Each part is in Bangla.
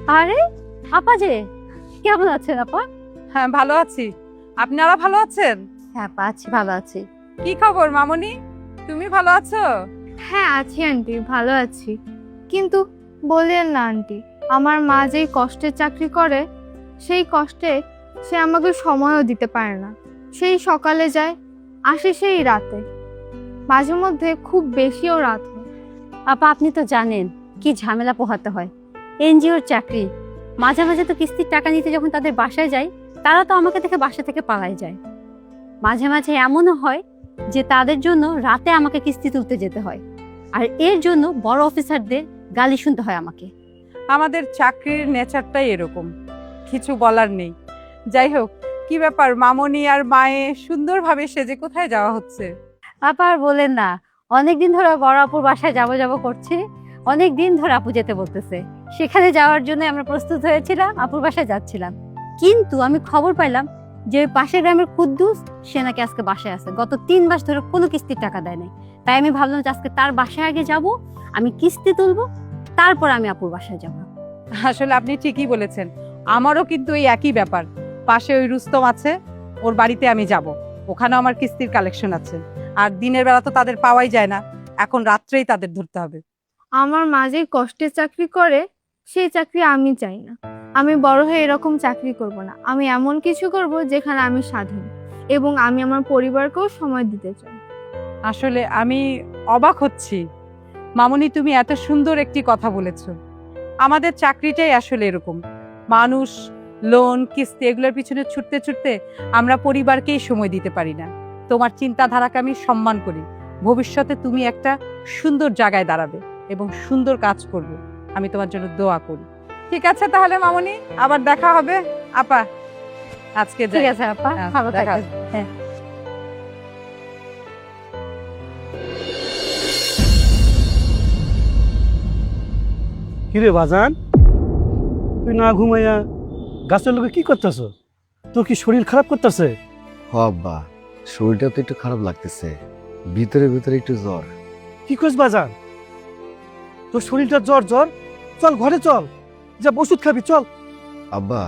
আরে আপা যে, কেমন আছেন আপা? হ্যাঁ, ভালো আছি। আপনারা ভালো আছেন? হ্যাঁ আপা, আছি, ভালো আছি। কি খবর মামুনি, তুমি ভালো আছো? হ্যাঁ আছি আন্টি, ভালো আছি। কিন্তু বললেন না আন্টি, আমার মা যেই কষ্টের চাকরি করে সেই কষ্টে সে আমাকে সময়ও দিতে পারে না। সেই সকালে যায়, আসে সেই রাতে, মাঝে মধ্যে খুব বেশিও রাত হয়। আপা আপনি তো জানেন কি ঝামেলা পোহাতে হয়। এনজিওর চাকরি, মাঝে মাঝে তো কিস্তির টাকা নিতে যখন তাদের বাসায় যাই, তারা তো আমাকে দেখে বাসা থেকে পালাই যায়। মাঝে মাঝে এমনও হয় যে তাদের জন্য রাতে আমাকে কিস্তি তুলতে যেতে হয়, আর এর জন্য বড় অফিসারদের গালি শুনতে হয় আমাকে। আমাদের চাকরির নেচারটাই এরকম, কিছু বলার নেই। যাই হোক, কি ব্যাপার মামুনি আর মায়ে সুন্দরভাবে সেজে কোথায় যাওয়া হচ্ছে? আপা আর বলেন না, অনেকদিন ধরে বড় আপুর বাসায় যাবো যাবো করছি। অনেক দিন ধরে আপু যেতে বলতেছে, সেখানে যাওয়ার জন্য আমরা প্রস্তুত হয়েছিলাম, আপুর বাসায় যাচ্ছিলাম। কিন্তু আমি খবর পাইলাম যে ওই পাশের গ্রামের কুদ্দুস, সে নাকি আজকে বাসায় আছে, গত 3 মাস ধরে কোনো কিস্তির টাকা দেয় নাই। তাই আমি ভাবলাম যে আজকে তার বাসায় আগে যাব, আমি কিস্তি তুলবো, তারপর আমি আপুর বাসায় যাব। আসলে আপনি ঠিকই বলেছেন, আমারও কিন্তু এই একই ব্যাপার। পাশে ওই রুস্তম আছে, ওর বাড়িতে আমি যাব, ওখানে আমার কিস্তির কালেকশন আছে। আর দিনের বেলা তো তাদের পাওয়াই যায় না, এখন রাত্রেই তাদের ধরতে হবে। আমার মা যেই কষ্টের চাকরি করে সেই চাকরি আমি চাই না। আমি বড় হয়ে এরকম চাকরি করব না। আমি এমন কিছু করব যেখানে আমি স্বাধীন এবং আমি আমার পরিবারকেও সময় দিতে চাই। আসলে আমি অবাক হচ্ছি মামুনি, তুমি এত সুন্দর একটি কথা বলেছো। আমাদের চাকরিটাই আসলে এরকম, মানুষ, লোন, কিস্তি এগুলোর পিছনে ছুটতে ছুটতে আমরা পরিবারকেই সময় দিতে পারি না। তোমার চিন্তাধারাকে আমি সম্মান করি। ভবিষ্যতে তুমি একটা সুন্দর জায়গায় দাঁড়াবে এবং সুন্দর কাজ করবে, আমি তোমার জন্য দোয়া করি। ঠিক আছে তাহলে মামুনি, আবার দেখা হবে। আপা আজকে ঠিক যাই। আছে আপা, হ্যাঁ, ভালো দেখা থাকবেন। হবে। হ্যাঁ। কিরে বাজান, তুই না ঘুমাইয়া গাছের লোকে কি করতেছ? তোর কি শরীর খারাপ করতেছে? হ আব্বা, শরীরটা তো একটু খারাপ লাগতেছে, ভিতরে ভিতরে একটু জ্বর। কি করছ বাজান? তোর শরীরটা জ্বর জ্বর, চল ঘরে চল, যা ওষুধ খাবি চল। আব্বা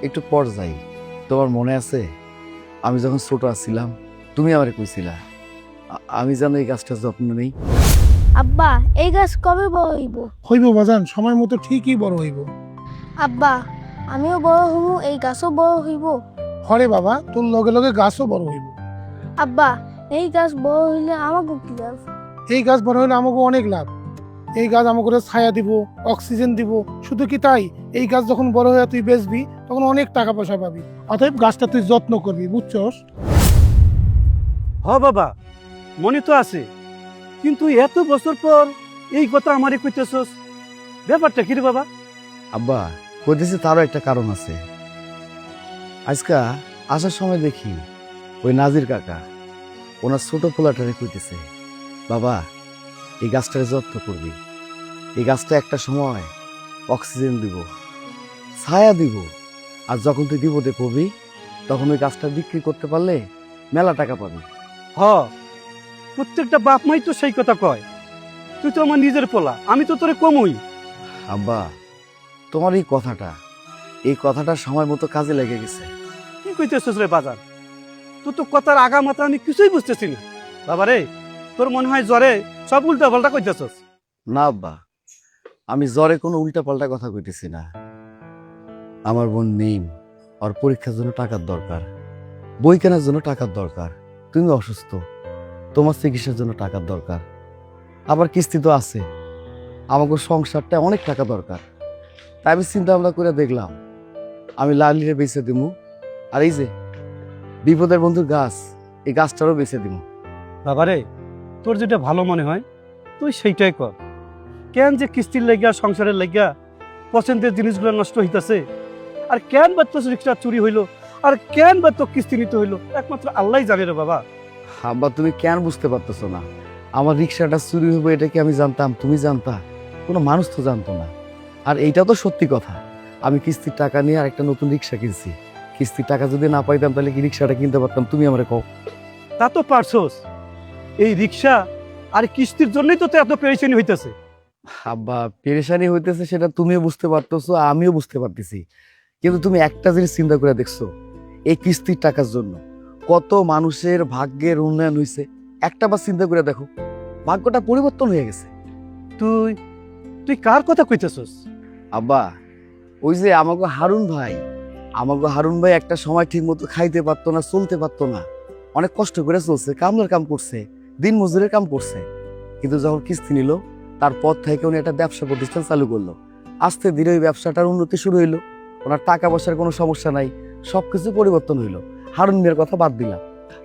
একটু পর যাই। তোমার মনে আছে আমি যখন ছোট আছিলাম তুমি আমারে কইছিলা আমি যেন এই গাছটার যত্ন নেই? আব্বা এই গাছ কবে বড় হইব? হইব বাজান, সময় মতো ঠিকই বড় হইব। আব্বা আমিও বড় হইব, এই গাছও বড় হইব। হরে বাবা, তোর লগে লগে গাছও বড় হইব। আব্বা এই গাছ বড় হইলে আমাকে কি লাভ? এই গাছ বড় হইলে আমাকে অনেক লাভ। এই গাছ আমাকে ছায়া দিব, অক্সিজেন দিব। শুধু কি তাই, এই গাছ যখন বড় হয়ে তুই বেচবি তখন অনেক টাকা পয়সা পাবি। অতএব গাছটা তুই যত্ন করবি, বুঝছস? হ বাবা, মনে তো আছে, কিন্তু এত বছর পর এই কথা আমারে কইতেছস, ব্যাপারটা কি রে বাবা? আব্বা কইতেছি তারও একটা কারণ আছে। আজকা আসার সময় দেখি ওই নাজির কাকা ওনার ছোট পোলাটারে কইতেছে, বাবা এই গাছটারে যত্ন করবি, এই গাছটা একটা সময় অক্সিজেন দিব, ছায়া দিব, আর যখন তুই বিপদে পড়বি তখন ওই গাছটা বিক্রি করতে পারলে মেলা টাকা পাবি। হ, প্রত্যেকটা বাপ মাই তো সেই কথা কয়। তুই তো আমার নিজের পোলা, আমি তো তোরে কমই। আব্বা তোমার এই কথাটা সময় মতো কাজে লেগে গেছে। কি কইতেছস রে বাজার? তুই তো কথার আগা মাথা আমি কিছুই বুঝতেছি না। বাবা রে, তোর মনে হয় জ্বরে সব উল্টা পাল্টা কইতেছস। না আব্বা, আমি জ্বরে কোনো উল্টা পাল্টা কথা কইতেছি না। আমার বোন নেই, ওর পরীক্ষার জন্য টাকার দরকার, বই কেনার জন্য টাকার দরকার, তুমি অসুস্থ, তোমার চিকিৎসার জন্য টাকার দরকার, আবার কিস্তি তো আছে, আমাকে সংসারটা অনেক টাকা দরকার। তাই আমি চিন্তা ভাবনা করে দেখলাম আমি লালিরে বেঁচে দিমু, আর এই যে বিপদের বন্ধুর গাছ, এই গাছটারও বেঁচে দিমু। বাবা রে, তোর যেটা ভালো মনে হয় তুই সেইটাই কর। কেন যে কিস্তির লাগিয়া, সংসারের লাগিয়া পছন্দের জিনিসগুলো নষ্ট হইতাছে, আর কেন বা তোর রিক্সা চুরি হইলো, আর কেন বা তোর কিস্তি নিতে হইলো, একমাত্র আল্লাহই জানে রে বাবা। আব্বা তুমি কেন বুঝতে পারতেছো না? আমার রিক্সাটা চুরি হইব এটা কি আমি জানতাম? তুমি জানতা? কোনো মানুষ তো জানতো না। আর এইটা তো সত্যি কথা, আমি কিস্তির টাকা নিয়ে আর একটা নতুন রিক্সা কিনছি। কিস্তির টাকা যদি না পাইতাম তাহলে কি রিক্সাটা কিনতে পারতাম? তুমি আমারে কও। তা তো পারছোস, এই রিক্সা আর কিস্তির জন্যই তো এত পেরেশানি হইতেছে। আব্বা পেরেশানি হইতেছে সেটা তুমিও বুঝতে পারতেছো, আমিও বুঝতে পারতেছি। কিন্তু তুমি একটা জিনিস চিন্তা করে দেখছো, এই কিস্তির টাকার জন্য কত মানুষের ভাগ্যের উন্নয়ন হয়েছে? একটা বার চিন্তা করে দেখো, ভাগ্যটা পরিবর্তন হয়ে গেছে। তুই তুই কার কথা কইতেছস? আব্বা, ওই যে আমাকে হারুন ভাই একটা সময় ঠিক মতো খাইতে পারতো না, চলতে পারতো না, অনেক কষ্ট করে চলছে, কামলার কাম করছে, দিন মজুরের কাম করছে। কিন্তু যখন কিস্তি নিল, তারপর থেকে উনি একটা ব্যবসা প্রতিষ্ঠান চালু করলো। আস্তে ধীরে ওই ব্যবসাটার উন্নতি শুরু হইলো, ওনার টাকা পয়সার কোনো সমস্যা নাই, সবকিছু পরিবর্তন হইলো। হারুন ভাইয়ের কথা বাদ দিলাম,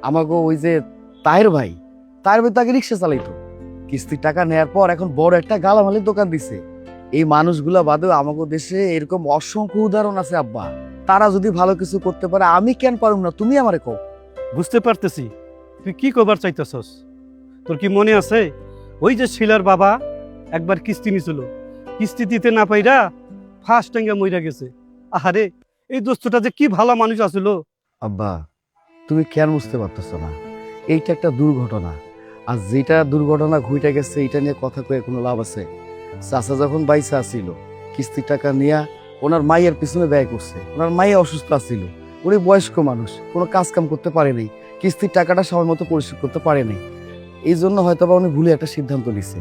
আমাকে ওই যে তাহের ভাই তাকে রিক্সা চালাইতো, কিস্তির টাকা নেয়ার পর এখন বড় একটা গালামালের দোকান দিছে। এই মানুষগুলা বাদেও আমাকে দেশে এরকম অসংখ্য উদাহরণ আছে আব্বা। তারা যদি ভালো কিছু করতে পারে, আমি কেন পারুম না? তুমি আমারে কও। বুঝতে পারতেছি তুই কি কবার চাইতেছস। তোর কি মনে আছে ওই যে শিলার বাবা একবার কিস্তি নিছিল, কিস্তি দিতে না পাইরা ফার্স্ট টাঙ্গা মইরা গেছে। আহারে, এই দোস্তটা যে কি ভালো মানুষ আছিল। আব্বা, তুমি কেন বুঝতে পারতেছো না? এইটা একটা দুর্ঘটনা, আর যেটা দুর্ঘটনা ঘুইটা গেছে এটা নিয়ে কথা কয়ে কোনো লাভ আছে? চাচা যখন বাইসা আসিল, কিস্তির টাকা নিয়ে ওনার মাইয়ের পিছনে ব্যয় করছে। ওনার মাইয়া অসুস্থ আছিল, উনি বয়স্ক মানুষ, কোনো কাজ কাম করতে পারে নাই, কিস্তির টাকাটা সময় মতো পরিশোধ করতে পারে নাই। এই জন্য হয়তো বা উনি ভুলে একটা সিদ্ধান্ত নিছে।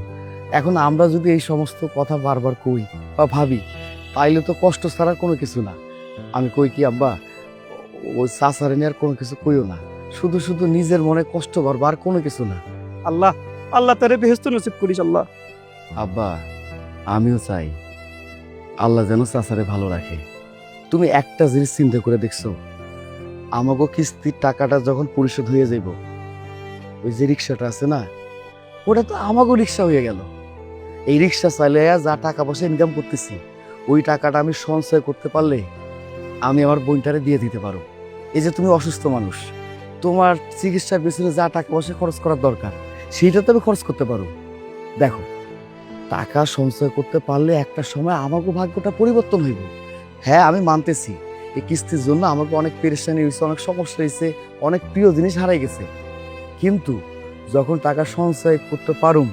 এখন আমরা যদি এই সমস্ত কথা বারবার কই বা ভাবি, তাইলে তো কষ্ট ছাড়া কোনো কিছু না। আমি কই কি আব্বা, ওই চাচারে নিয়ে আর কোনো কিছু কইও না, শুধু শুধু নিজের মনে কষ্ট করবো, আর কোনো কিছু না। আল্লাহ আল্লাহ তারে বেহেশত নসিব করিস আল্লাহ। আব্বা, আমিও চাই আল্লাহ যেন চাচারে ভালো রাখে। তুমি একটা জিনিস চিন্তা করে দেখছো, আমাকে কিস্তির টাকাটা যখন পরিশোধ হয়ে যাইব, ওই যে রিক্সাটা আছে না, ওটা তো আমাকেও রিক্সা হয়ে গেল। এই রিক্সা চালিয়ে যা টাকা পয়সা ইনকাম করতেছি, ওই টাকাটা আমি সঞ্চয় করতে পারলে আমি আমার বোনটারে দিয়ে দিতে পারো। এই যে তুমি অসুস্থ মানুষ, তোমার চিকিৎসার পিছনে যা টাকা পয়সা খরচ করার দরকার, সেইটা তো আমি খরচ করতে পারো। দেখো, টাকা সঞ্চয় করতে পারলে একটা সময় আমাকে ভাগ্যটা পরিবর্তন হইব। হ্যাঁ, আমি মানতেছি এই কিস্তির জন্য আমাকে অনেক পেরেশানি হয়েছে, অনেক সমস্যা হয়েছে, অনেক প্রিয় জিনিস হারাই গেছে। কিন্তু যখন টাকা সঞ্চয় করতে পারুম,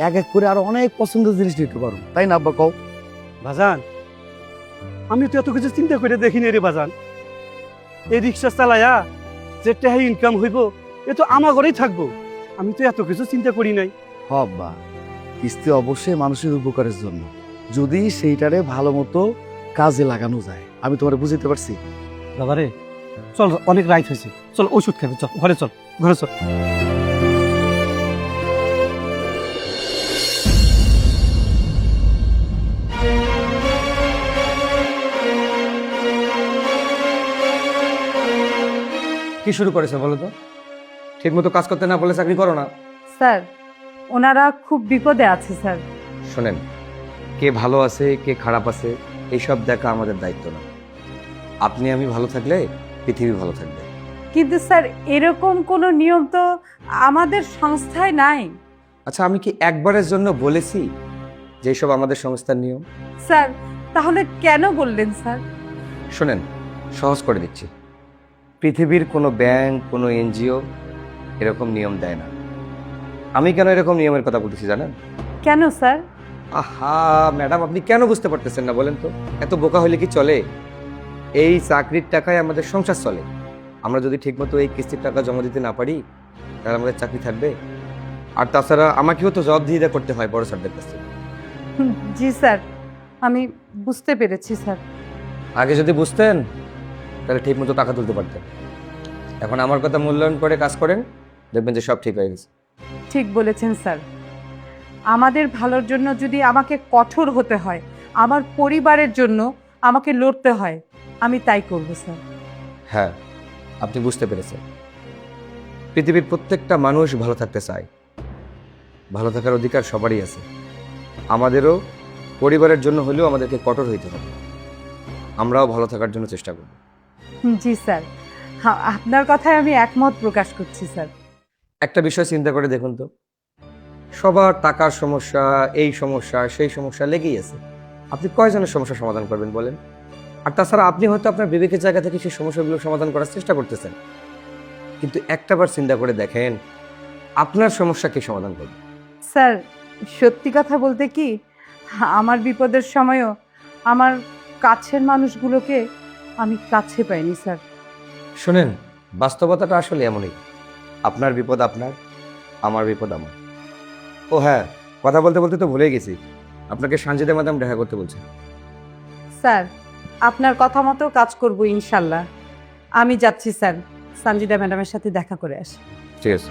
এক এক করে আরো অনেক পছন্দের জিনিস নিতে পারুম, তাই না আব্বা কও? বাজান, আমি তো এত কিছু চিন্তা করে দেখিনি রে বাজান। এই রিক্সা চালায়া যে টাকা ইনকাম হইব, এ তো আমার ঘরেই থাকবো। আমি তো এত কিছু চিন্তা করি নাই। হ আব্বা, কিস্তি অবশ্যই মানুষের উপকারের জন্য, যদি সেইটারে ভালো মতো কাজে লাগানো যায়। আমি তোমার বুঝতে পারছি। বাবারে, চল, অনেক রাইট হয়েছে, চল ওষুধ খাবে, চল ঘরে চল, ঘরে চল। কি শুরু করেছে বলো তো? ঠিক মতো কাজ করতে না বলে চাকরি করো না। স্যার, ওনারা খুব বিপদে আছে স্যার। শোনেন, কে ভালো আছে কে খারাপ আছে এইসব দেখা আমাদের দায়িত্ব না। আপনি আমি ভালো থাকলে পৃথিবী ভালো থাকবে। কিন্তু স্যার, এরকম কোনো নিয়ম তো আমাদের সংস্থায় নাই। আচ্ছা, আমি কি একবারের জন্য বলেছি যে এইসব আমাদের সংস্থার নিয়ম? স্যার, তাহলে কেন বললেন স্যার? শোনেন, সহজ করে দিচ্ছি। পৃথিবীর কোনো ব্যাংক, কোনো এনজিও এরকম নিয়ম দেয় না। আমি কেন এরকম নিয়মের কথা বলতেছি জানেন? কেন স্যার? আহা ম্যাডাম, আপনি কেন বুঝতে পারতেছেন না বলেন তো? এত বোকা হলে কি চলে? এই চাকরির টাকায় আমাদের সংসার চলে। আমরা যদি ঠিকমতো এই কিস্তির টাকা জমা দিতে না পারি, তাহলে আমাদের চাকরি থাকবে? আর তাছাড়া আমাকেও তো জবাবদিহিতা করতে হয় বড় স্যারদের কাছে। জি স্যার, আমি বুঝতে পেরেছি স্যার। আগে যদি বুঝতেন তাহলে ঠিকমতো টাকা তুলতে পারতেন। এখন আমার কথা মূল্যায়ন করে কাজ করেন, দেখবেন যে সব ঠিক হয়ে গেছে। ঠিক বলেছেন স্যার। আমাদের ভালোর জন্য যদি আমাকে কঠোর হতে হয়, আমার পরিবারের জন্য আমাকে লড়তে হয়, আমি তাই করব স্যার। হ্যাঁ, আপনি বুঝতে পেরেছেন। পৃথিবীর প্রত্যেকটা মানুষ ভালো থাকতে চায়, ভালো থাকার অধিকার সবারই আছে। আমাদেরও পরিবারের জন্য হলেও আমাদেরকে কঠোর হইতে হবে। আমরাও ভালো থাকার জন্য চেষ্টা করব। জি স্যার, আপনার কথায় আমি একমত প্রকাশ করছি স্যার। একটা বিষয় চিন্তা করে দেখুন তো, সবার টাকার সমস্যা, এই সমস্যা সেই সমস্যা লেগেই আছে। আপনি কয়জনের সমস্যা সমাধান করবেন বলেন? আর তাছাড়া আপনি হয়তো আপনার বিবেকের জায়গা থেকে সেই সমস্যাগুলো সমাধান করার চেষ্টা করতেছেন, কিন্তু একটাবার চিন্তা করে দেখেন আপনার সমস্যা কে সমাধান করবে? স্যার, সত্যি কথা বলতে কি, আমার বিপদের সময়ও আমার কাছের মানুষগুলোকে আমি কাছে পাইনি স্যার। শুনেন, বাস্তবতাটা আসলে এমনই। আপনার বিপদ আপনার, আমার বিপদ আমার। ও হ্যাঁ, কথা বলতে বলতে তো ভুলে গেছি, আপনাকে সানজিদা ম্যাডাম দেখা করতে বলছে। স্যার, আপনার কথা মতো কাজ করব ইনশাল্লাহ। আমি যাচ্ছি স্যার, সঞ্জিদা ম্যাডামের সাথে দেখা করে আসি। ঠিক আছে।